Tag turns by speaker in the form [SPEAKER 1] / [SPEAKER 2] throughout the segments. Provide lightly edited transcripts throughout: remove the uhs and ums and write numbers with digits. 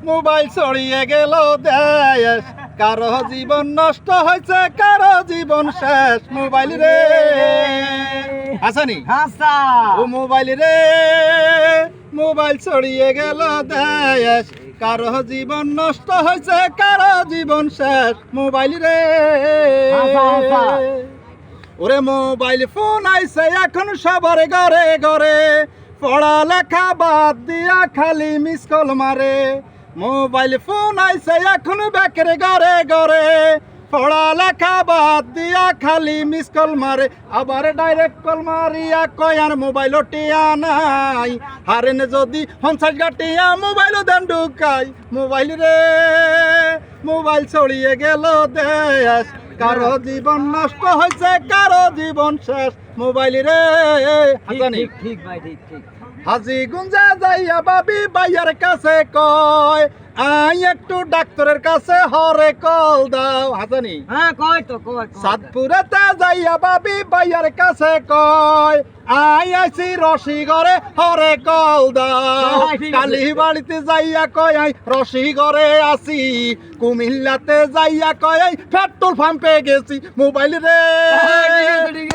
[SPEAKER 1] Mobile ছড়িয়ে গেল দেশ, কারো জীবন নষ্ট হয়েছে, কারো জীবন শেষ। মোবাইল রে হাসানি
[SPEAKER 2] হাসা
[SPEAKER 1] ও মোবাইল রে, মোবাইল ছড়িয়ে গেল দেশ, কারো জীবন নষ্ট হয়েছে, কারো জীবন শেষ। মোবাইল রে ওরে মোবাইল ফোন আইছে এখন সবার ঘরে ঘরে, পড়ালেখা বাদ দিয়া খালি মিস কল মারে। মোবাইল ফোন আইছে এখন বেকের ঘরে ঘরে, পড়ালেখা বাদ দিয়া খালি মিস কল মারে। আবার ডাইরেক্ট কল মারিয়া কয় আর মোবাইল টিয়া নাই, হারেন যদি 50 গাটিয়া মোবাইল দেন ঢুকাই। মোবাইল রে মোবাইল ছড়িয়ে গেল দেশ, কারো জীবন নষ্ট হয়েছে, কারো জীবন শেষ। মোবাইল রে হাসানি
[SPEAKER 2] ঠিক ভাই ঠিক
[SPEAKER 1] হাজি গুঞ্জা যাইয়া বাবি বাইয়ার কাছে কয়, আই একটু ডাক্তারের কাছে হরে কল দাও। হাসানি
[SPEAKER 2] হ্যাঁ কয় তো কয়
[SPEAKER 1] সাতপুরেতে যাইয়া বাবি বাইয়ার কাছে কয়, আই আইছি রশি ঘরে হরে কল দাও। কালী বাড়িতে যাইয়া কয় আই রশি ঘরে আসি, কুমিল্লাতে যাইয়া কয় আই পেট্রোল পাম্পে গেছি। মোবাইল রে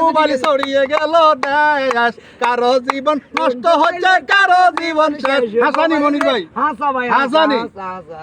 [SPEAKER 1] মোবাইল ছড়িয়ে গেল দেশ, কারো জীবন নষ্ট হচ্ছে, কারো জীবন শেষ। হাসানি মনির ভাই
[SPEAKER 2] হাসা ভাই
[SPEAKER 1] হাসানি
[SPEAKER 2] হাসা